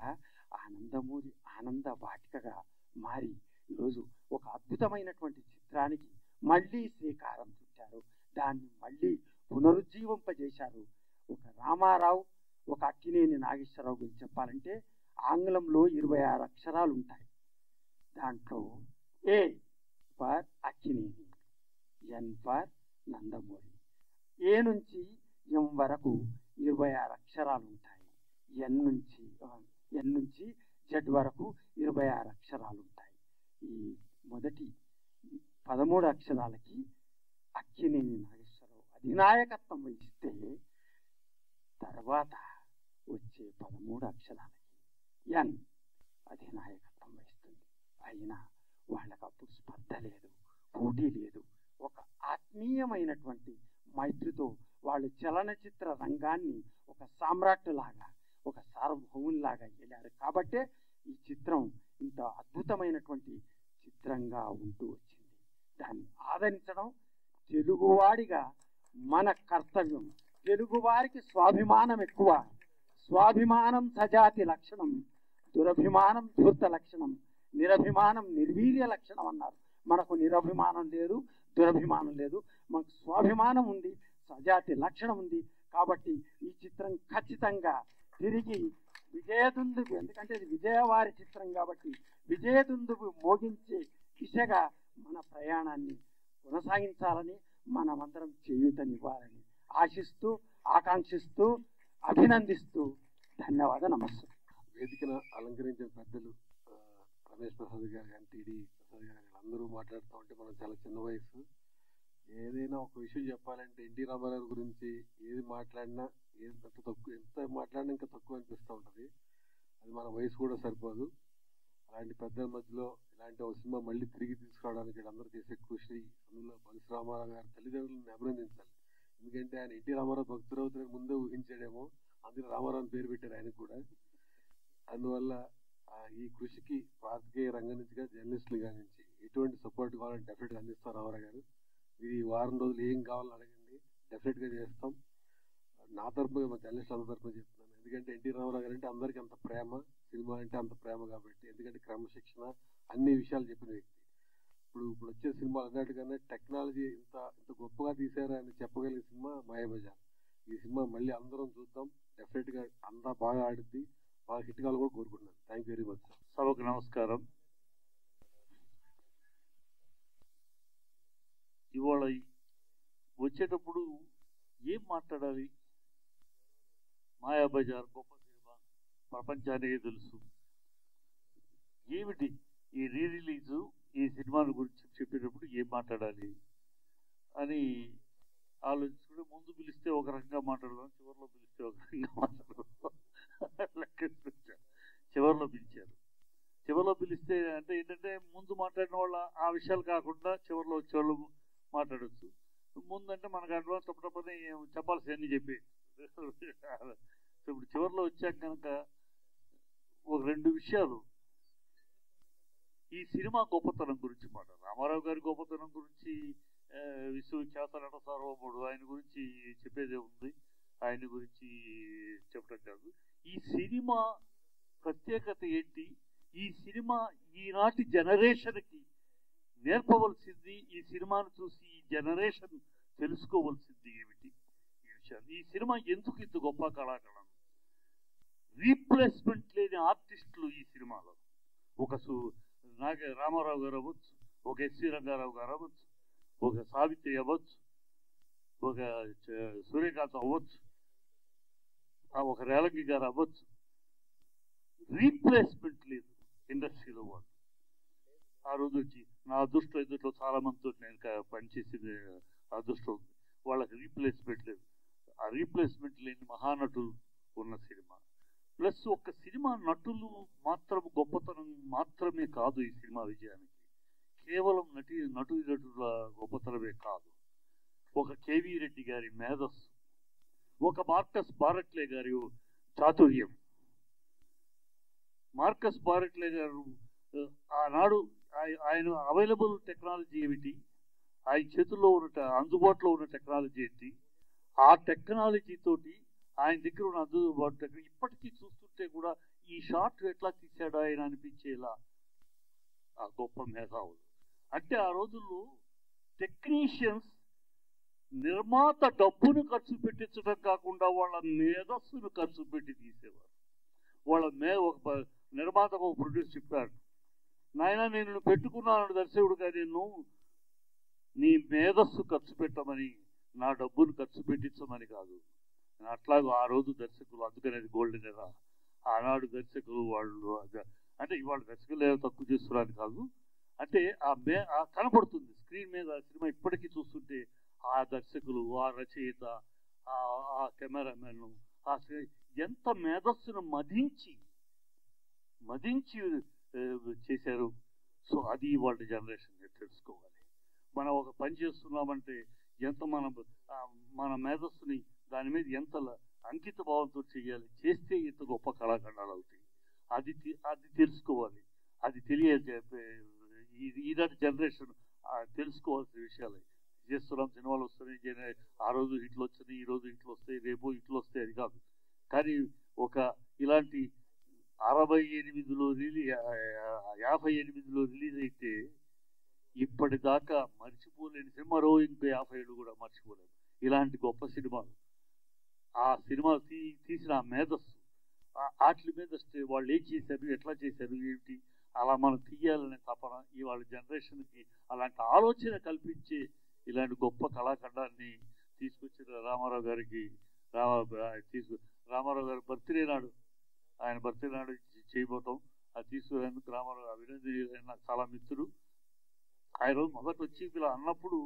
ఆనందమూరి ఆనంద వాటికగా మారి ఈరోజు ఒక అద్భుతమైనటువంటి చిత్రానికి మళ్ళీ శ్రీకారం చుట్టారు. దాన్ని మళ్ళీ పునరుజ్జీవింపజేశారు. ఒక రామారావు, ఒక అక్కినేని నాగేశ్వరరావు గురించి చెప్పాలంటే ఆంగ్లంలో 26 అక్షరాలు ఉంటాయి. దాంట్లో A for Akkineni, N for Nandamuri, A నుంచి ఎం వరకు 26 అక్షరాలు ఉంటాయి. ఎన్ నుంచి జెడ్ వరకు 26 అక్షరాలు ఉంటాయి. ఈ మొదటి 13 అక్షరాలకి అక్కినేని నాగేశ్వరరావు అధినాయకత్వం వహిస్తే తర్వాత వచ్చే 13 అక్షరాలకి ఎన్ అధినాయకత్వం వహిస్తుంది. అయినా వాళ్ళకి అప్పుడు స్పర్ధ లేదు, పోటీ లేదు. ఒక ఆత్మీయమైనటువంటి మైత్రితో వాళ్ళు చలనచిత్ర రంగాన్ని ఒక సామ్రాట్టులాగా, ఒక సార్వభౌముల్లాగా వెళ్ళారు. కాబట్టే ఈ చిత్రం ఇంత అద్భుతమైనటువంటి చిత్రంగా ఉంటూ వచ్చింది. దాన్ని ఆదరించడం తెలుగువాడిగా మన కర్తవ్యం. తెలుగువారికి స్వాభిమానం ఎక్కువ. స్వాభిమానం సజాతి లక్షణం, దురభిమానం ధూర్త లక్షణం, నిరభిమానం నిర్వీర్య లక్షణం అన్నారు. మనకు నిరభిమానం లేదు, దురభిమానం లేదు. మనకు స్వాభిమానం ఉంది, సజాతి లక్షణం ఉంది. కాబట్టి ఈ చిత్రం ఖచ్చితంగా తిరిగి విజయదుందుకు, ఎందుకంటే ఇది విజయవారి చిత్రం కాబట్టి విజయదుందుకు మోగించే దిశగా మన ప్రయాణాన్ని కొనసాగించాలని, మనమందరం చేయూతనివ్వాలని ఆశిస్తూ, ఆకాంక్షిస్తూ, అభినందిస్తూ ధన్యవాద నమస్తే. వేదికను అలంకరించిన పెద్దలు రమేష్ ప్రసాద్ గారు కానీ, టీడీ ప్రసాద్ గారు కానీ అందరూ మాట్లాడుతూ ఉంటే మనం చాలా చిన్న వయసు. ఏదైనా ఒక విషయం చెప్పాలంటే ఎన్టీ రామారావు గురించి ఏది మాట్లాడినా, ఎంత మాట్లాడినా ఇంకా తక్కువ అనిపిస్తూ ఉంటుంది. అది మన వయసు కూడా సరిపోదు. అలాంటి పెద్దల మధ్యలో ఇలాంటి ఒక సినిమా మళ్ళీ తిరిగి తీసుకురావడానికి వీళ్ళందరూ చేసే కృషి, అందులో పరశు రామారావు గారి తల్లిదండ్రులను అభినందించాలి. ఎందుకంటే ఆయన ఎన్టీ రామారావు భక్తురవుతున్న ముందే ఊహించాడేమో, అందులో రామారావు అని పేరు పెట్టారు ఆయనకు కూడా. అందువల్ల ఈ కృషికి పాత్రికేయ రంగం నుంచి కానీ, జర్నలిస్టులుగా నుంచి ఎటువంటి సపోర్ట్ కావాలని డెఫినెట్గా అందిస్తారు రామారావు గారు. మీరు ఈ వారం రోజులు ఏం కావాలని అడగండి, డెఫినెట్గా చేస్తాం. నా తరపుగా మా జర్నలిస్టులు అందరి తరపున చెప్తున్నాను. ఎందుకంటే ఎన్టీ రామారావు గారు అంటే అందరికీ అంత ప్రేమ, సినిమా అంటే అంత ప్రేమ కాబట్టి. ఎందుకంటే క్రమశిక్షణ, అన్ని విషయాలు చెప్పిన వ్యక్తి. ఇప్పుడు వచ్చే సినిమాలు అన్నట్టుగానే టెక్నాలజీ ఇంత గొప్పగా తీశారని చెప్పగలిగే సినిమా మాయాబజార్. ఈ సినిమా మళ్ళీ అందరం చూద్దాం. డెఫినెట్గా అంతా బాగా ఆడుద్ది, బాగా హిట్ కావాలని కూడా కోరుకుంటున్నాను. Thank you very much sir. సభకు నమస్కారం. ఇవాళ వచ్చేటప్పుడు ఏం మాట్లాడాలి? మాయాబజార్ గొప్ప సినిమా, ప్రపంచానికి తెలుసు. ఏమిటి ఈ రీ రిలీజు, ఈ సినిమాల గురించి చెప్పేటప్పుడు ఏం మాట్లాడాలి అని ఆలోచించుకుంటే, ముందు పిలిస్తే ఒక రకంగా మాట్లాడదాం, చివరిలో పిలిస్తే ఒక రకంగా మాట్లాడదాం చివరిలో పిలిస్తే అంటే ఏంటంటే, ముందు మాట్లాడిన వాళ్ళ ఆ విషయాలు కాకుండా చివరిలో వచ్చేవాళ్ళు మాట్లాడచ్చు. ముందంటే మనకు అడ్వాన్స్ తప్పని చెప్పాల్సినవన్నీ చెప్పి ఇప్పుడు చివరిలో వచ్చాక కనుక ఒక 2 విషయాలు ఈ సినిమా గొప్పతనం గురించి మాట. రామారావు గారి గొప్పతనం గురించి విశ్వవిఖ్యాత నట సార్వభౌముడు, ఆయన గురించి చెప్పేదే ఉంది. ఆయన గురించి చెప్పడం కాదు. ఈ సినిమా ప్రత్యేకత ఏంటి, ఈ సినిమా ఈనాటి జనరేషన్కి నేర్పవలసింది, ఈ సినిమాను చూసి ఈ జనరేషన్ తెలుసుకోవలసింది ఏమిటి, ఈ విషయాలు. ఈ సినిమా ఎందుకు ఇంత గొప్ప కళాకళం? రీప్లేస్మెంట్ లేని ఆర్టిస్టులు ఈ సినిమాలో. ఒక రామారావు గారు అవ్వచ్చు, ఒక ఎస్వి రంగారావు గారు అవ్వచ్చు, ఒక సావిత్రి అవ్వచ్చు, ఒక సూర్యకాంత్ అవ్వచ్చు, ఒక రేలంగి గారు అవ్వచ్చు. రీప్లేస్మెంట్ లేదు ఇండస్ట్రీలో. వాళ్ళు ఆ రోజు వచ్చి నా అదృష్టం ఎదుట్లో చాలా మందితో నేను పనిచేసింది అదృష్టం ఉంది. వాళ్ళకి రీప్లేస్మెంట్ లేదు. ఆ రీప్లేస్మెంట్ లేని మహానటులు ఉన్న సినిమా. ప్లస్ ఒక సినిమా నటులు మాత్రం గొప్పతనం మాత్రమే కాదు ఈ సినిమా విజయానికి. కేవలం నటుల గొప్పతనమే కాదు. ఒక కేవీ రెడ్డి గారి మేధస్సు, ఒక మార్కస్ బారట్లే గారి చాతుర్యం. మార్కస్ బారట్లే గారు ఆనాడు ఆయన అవైలబుల్ టెక్నాలజీ ఏమిటి, ఆయన చేతుల్లో ఉన్న అందుబాటులో ఉన్న టెక్నాలజీ ఏంటి, ఆ టెక్నాలజీ తోటి ఆయన దగ్గర ఉన్న అందుబాటు టెక్నాలజీ ఇప్పటికీ చూస్తుంటే కూడా ఈ షాట్ ఎట్లా తీశాడు ఆయన అనిపించేలా ఆ గొప్ప మేధావులు. అంటే ఆ రోజుల్లో టెక్నీషియన్స్ నిర్మాత డబ్బును ఖర్చు పెట్టించడం కాకుండా వాళ్ళ మేధస్సును ఖర్చు పెట్టి తీసేవారు. వాళ్ళ ఒక నిర్మాత ఒక ప్రొడ్యూస్ చెప్పాడు, నాయన నేను పెట్టుకున్నాను దర్శకుడుగా, నేను నీ మేధస్సు ఖర్చు పెట్టమని, నా డబ్బును ఖర్చు పెట్టించమని కాదు, అట్లాగూ ఆ రోజు దర్శకులు, అందుకని అది గోల్డెన్ ఎరా. ఆనాడు దర్శకులు వాళ్ళు అంటే ఇవాళ దర్శకులు ఏదో తక్కువ చేస్తున్నారని కాదు, అంటే ఆ కనపడుతుంది స్క్రీన్ మీద సినిమా ఇప్పటికీ చూస్తుంటే ఆ దర్శకులు, ఆ రచయిత, ఆ కెమెరామెన్ ఎంత మేధస్సును మదించి చేశారు. సో అది వాళ్ళ జనరేషన్ తెలుసుకోవాలి. మనం ఒక పని చేస్తున్నామంటే ఎంత మన మేధస్సుని దాని మీద ఎంత అంకిత భావంతో చేయాలి, చేస్తే ఇంత గొప్ప కళాఖండాలు అవుతాయి. అది తెలుసుకోవాలి. అది ఈనాటి జనరేషన్ తెలుసుకోవాల్సిన విషయాలు. చేస్తున్నాం, సినిమాలు వస్తున్నాయి, ఆ రోజు హిట్లు వచ్చినాయి, ఈ రోజు హిట్లు వస్తాయి, రేపు హిట్లు వస్తాయి, అది కాదు. కానీ ఇలాంటి 68లో 58లో రిలీజ్ అయితే ఇప్పటిదాకా మర్చిపోలేని సినిమా ఇంకో 50 ఏళ్ళు కూడా మర్చిపోలేము. ఇలాంటి గొప్ప సినిమాలు, ఆ సినిమా తీసిన మేధస్సు, వాటి మీద వాళ్ళు ఏం చేశారు, ఎట్లా చేశారు, ఏమిటి అలా మనం తీయాలనే తపన ఇవాళ జనరేషన్కి అలాంటి ఆలోచన కల్పించే ఇలాంటి గొప్ప కళాఖండాన్ని తీసుకొచ్చిన రామారావు గారికి రామారావు గారి బర్త్డే నాడు, ఆయన బర్త్డే నాడు చేయబోతాం. అది తీసుకునేందుకు రామారావు అభినందన, నాకు చాలా మిత్రుడు. ఆయన రోజు మొదటి వచ్చి ఇలా అన్నప్పుడు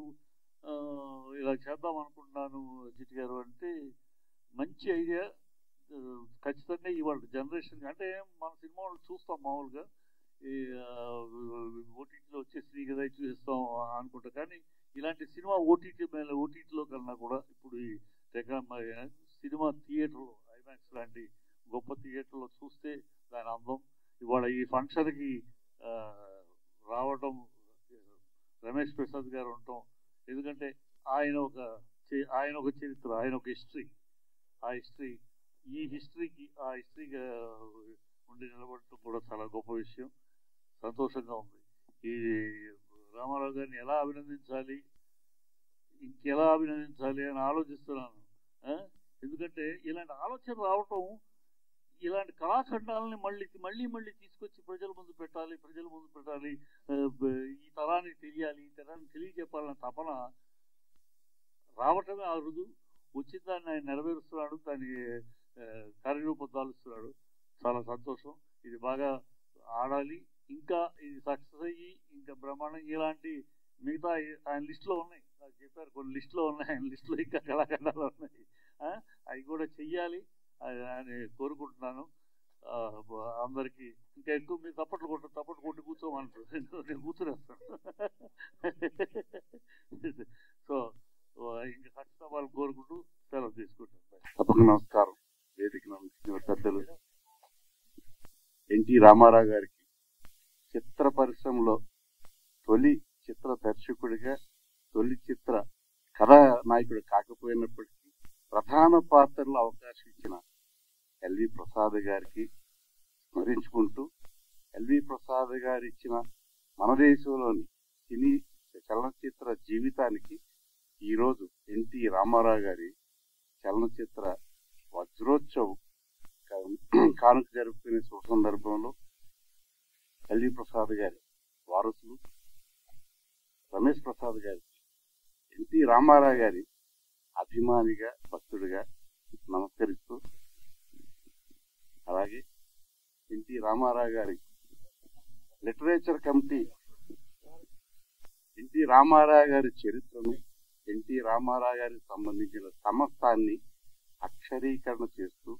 ఇలా చేద్దాం అనుకుంటున్నాను చిట్టి గారు అంటే, మంచి ఐడియా, ఖచ్చితంగా ఇవాళ జనరేషన్ అంటే మన సినిమా చూస్తాం మామూలుగా ఓటీటీలో వచ్చేసి కదా చూపిస్తాం అనుకుంటా. కానీ ఇలాంటి సినిమా ఓటీటీలో కన్నా కూడా ఇప్పుడు ఈ సినిమా థియేటర్లో, ఐమాక్స్ లాంటి గొప్ప థియేటర్లో చూస్తే దాని అందం. ఇవాళ ఈ ఫంక్షన్కి రావటం రమేష్ ప్రసాద్ గారు ఉండటం, ఎందుకంటే ఆయన ఒక చరిత్ర, ఆయన ఒక హిస్టరీ. ఈ హిస్టరీగా ఉండి నిలబడటం కూడా చాలా గొప్ప విషయం, సంతోషంగా ఉంది. ఈ రామారావు గారిని ఎలా అభినందించాలి, ఇంకెలా అభినందించాలి అని ఆలోచిస్తున్నాను. ఎందుకంటే ఇలాంటి ఆలోచన రావటం, ఇలాంటి కళాఖండాలని మళ్ళీ తీసుకొచ్చి ప్రజల ముందు పెట్టాలి, ఈ తరానికి తెలియాలి, ఈ తరానికి తెలియజెప్పాలన్న తపన రావటమే ఆ రుజు. వచ్చిన దాన్ని ఆయన నెరవేరుస్తున్నాడు, దానికి కార్యరూపం దాలుస్తున్నాడు. చాలా సంతోషం. ఇది బాగా ఆడాలి, ఇంకా ఇది సక్సెస్ అయ్యి ఇంకా బ్రహ్మాండం. ఇలాంటి మిగతా ఆయన లిస్టులో ఉన్నాయి, నాకు చెప్పారు కొన్ని లిస్టులో ఉన్నాయి, ఆయన లిస్టులో ఇంకా కళాఖండాలు ఉన్నాయి, అవి కూడా చెయ్యాలి అని కోరుకుంటున్నాను. అందరికీ ఇంకా ఎక్కువ మీరు తప్పట్లు కొట్టి కూర్చోమంటారు, నేను కూర్చునేస్తాను. సో ఇంకా సక్సెస్ అవ్వాలని కోరుకుంటూ సెలవు తీసుకుంటాను. తప్పక నమస్కారం. వేదిక పెద్దలు ఎన్టీ రామారావు గారికి చిత్ర పరిశ్రమలో తొలి చిత్ర దర్శకుడిగా, తొలి చిత్ర కథానాయకుడు కాకపోయినప్పటికీ ప్రధాన పాత్రలో అవకాశం ఇచ్చిన ఎల్వి ప్రసాద్ గారికి స్మరించుకుంటూ, ఎల్వి ప్రసాద్ గారు ఇచ్చిన మన దేశంలోని సినీ చలనచిత్ర జీవితానికి ఈరోజు ఎన్టీ రామారావు గారి చలనచిత్ర వజ్రోత్సవం కానుక జరుపుకునే శుభ సందర్భంలో ఎల్వి ప్రసాద్ గారి వారసులు రమేష్ ప్రసాద్ గారికి ఎన్టీ రామారావు గారి అభిమానిగా, భక్తుడిగా నమస్కరిస్తూ, అలాగే ఎన్టీ రామారావు గారి లిటరేచర్ కమిటీ ఎన్టీ రామారావు గారి చరిత్రను, ఎన్టీ రామారావు గారికి సంబంధించిన సమస్తాన్ని అక్షరీకరణ చేస్తూ,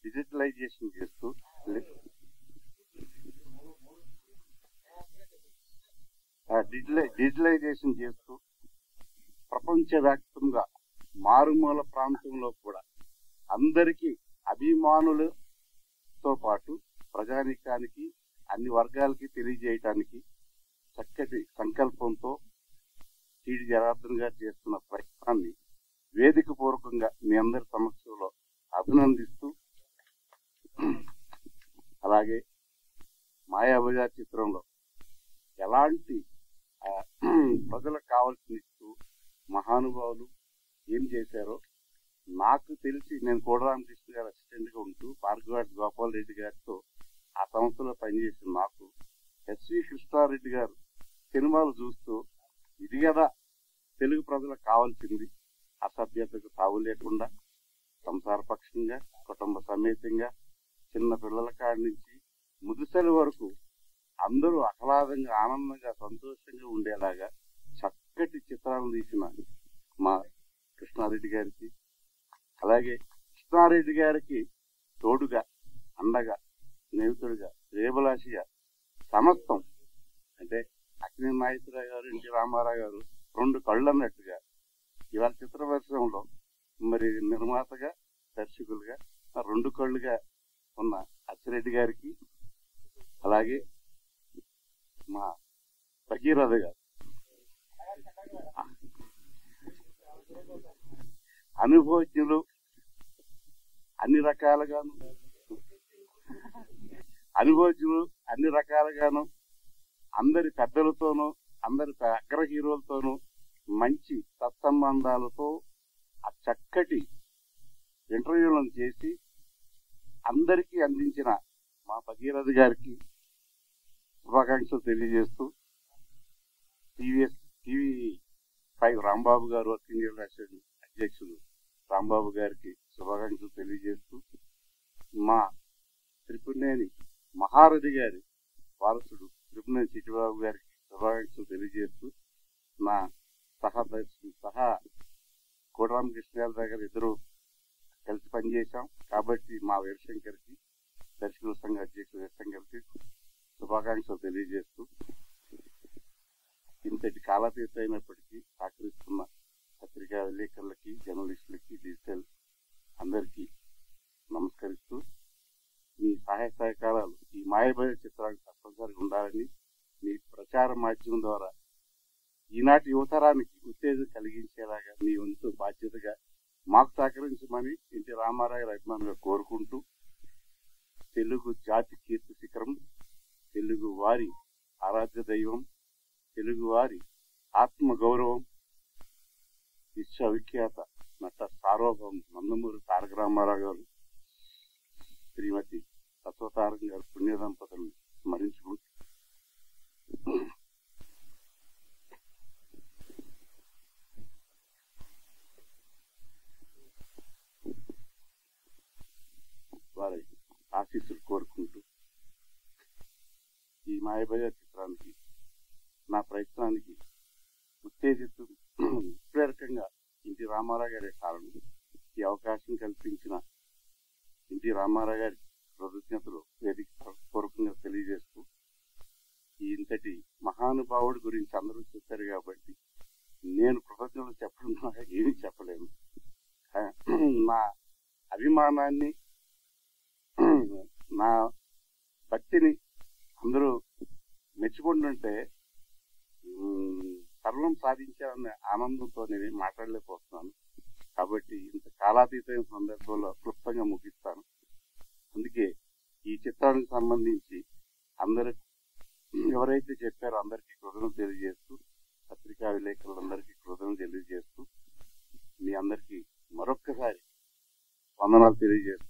డిజిటలైజేషన్ చేస్తూ, ప్రపంచవ్యాప్తంగా మారుమూల ప్రాంతంలో కూడా అందరికీ అభిమానులతో పాటు ప్రజానీకానికి, అన్ని వర్గాలకి తెలియజేయటానికి చక్కటి సంకల్పంతో టీడీ జనార్దన్ గారు చేస్తున్న ప్రయత్నాన్ని వేదిక పూర్వకంగా మీ అందరి సమక్షంలో అభినందిస్తూ, అలాగే మాయాబజార్ చిత్రంలో ఎలాంటి ప్రజలకు కావాల్సిన ఇస్తూ మహానుభావులు ఏం చేశారో నాకు తెలిసి, నేను కోడరామకృష్ణ గారు అసిస్టెంట్ గా ఉంటూ పార్కవాడి గోపాల్ రెడ్డి గారితో ఆ సంస్థలో పనిచేసిన నాకు ఎస్వి కృష్ణారెడ్డి గారు సినిమాలు చూస్తూ ఇది కదా తెలుగు ప్రజలకు కావాల్సింది, అసభ్యతకు తావు లేకుండా సంసారపక్షంగా కుటుంబ సమేతంగా చిన్న పిల్లల కాడి నుంచి ముదుసలి వరకు అందరూ ఆహ్లాదంగా ఆనందంగా సంతోషంగా ఉండేలాగా చక్కటి చిత్రాలను తీసిన మా కృష్ణారెడ్డి గారికి, అలాగే కృష్ణారెడ్డి గారికి తోడుగా అండగా స్నేహితుడిగా శ్రేయభిలాషిగా సమస్తం అంటే అక్కినే నాగేశ్వరరావు గారు, ఎన్టీ రామారావు గారు రెండు కళ్ళు అన్నట్టుగా ఇవాళ చిత్ర పరిశ్రమలో మరి నిర్మాతగా దర్శకులుగా రెండు కళ్ళుగా ఉన్న అచ్చిరెడ్డి గారికి, అలాగే మా భగీరథ గారు అనుభవజ్ఞులు అన్ని రకాలుగాను అందరి పెద్దలతోనూ అందరి అగ్ర హీరోలతోనూ మంచి సత్సంబంధాలతో ఆ చక్కటి ఇంటర్వ్యూలను చేసి అందరికీ అందించిన మా భగీరథ గారికి శుభాకాంక్షలు తెలియజేస్తూ TV5 రాంబాబు గారు వర్కింగ్ జనరేషన్ అధ్యక్షులు రాంబాబు గారికి శుభాకాంక్షలు తెలియజేస్తూ మా త్రిపుణేని మహారథి గారి వారసుడు త్రిపుణేని చిట్టిబాబు గారికి శుభాకాంక్షలు తెలియజేస్తూ నా సహా కోటరామకృష్ణయాదవ్ గారు ఇద్దరు కలిసి పనిచేశాం కాబట్టి మా వీరశంకర్కి దర్శకుల సంఘ అధ్యక్షుడు వీరశంకర్కి శుభాకాంక్షలు తెలియజేస్తూ ఇంతటి కాలాతీత అయినప్పటికీ సహకరిస్తున్న పత్రికా విలేకరులకి, జర్నలిస్టులకి, డిజిటల్ అందరికీ నమస్కరిస్తూ మీ సహాయ సహకారాలు ఈ మాయబోయే చిత్రానికి తప్పనిసరిగా ఉండాలని మీ ప్రచార మాధ్యమం ద్వారా ఈనాటి యువతరానికి ఉత్తేజం కలిగించేలాగా మీ వంతు బాధ్యతగా మాకు సహకరించమని ఎన్టీ రామారావు గారి అభిమానులుగా కోరుకుంటూ తెలుగు జాతి కీర్తి శిఖరం, తెలుగు వారి ఆరాధ్య దైవం, తెలుగు వారి ఆత్మ గౌరవం, విశ్వవిఖ్యాత నట సార్వభౌమ నందమూరి తారక రామారావు గారు, శ్రీమతి తత్వతారక గారు పుణ్య దంపతులను స్మరించుకుంటూ వారి ఆశీస్సులు కోరుకుంటూ ఈ మాయబజార్ చిత్రానికి నా ప్రయత్నానికి ఉత్ప్రేరకంగా ఎన్టీ రామారావు గారే కారణం. ఈ అవకాశం కల్పించిన ఎన్టీ రామారావు గారి కృతజ్ఞతలు వేదిక పూర్వకంగా తెలియజేస్తూ ఇంతటి మహానుభావుడి గురించి అందరూ చెప్పారు కాబట్టి నేను కృతజ్ఞతలు చెప్పడం ద్వారా ఏమీ చెప్పలేను. నా అభిమానాన్ని, నా భక్తిని అందరూ మెచ్చుకుంటుంటే సర్వం సాధించాలనే ఆనందంతో నేను మాట్లాడలేకపోతున్నాను. కాబట్టి ఇంత కాలాతీతమైన సందర్భంలో క్లుప్తంగా ముగిస్తాను. అందుకే ఈ చిత్రానికి సంబంధించి అందరూ ఎవరైతే చెప్పారో అందరికీ కృతజ్ఞతలు తెలియజేస్తూ, పత్రికా విలేకరులందరికీ కృతజ్ఞతలు తెలియజేస్తూ, మీ అందరికీ మరొక్కసారి వందనాలు తెలియజేస్తూ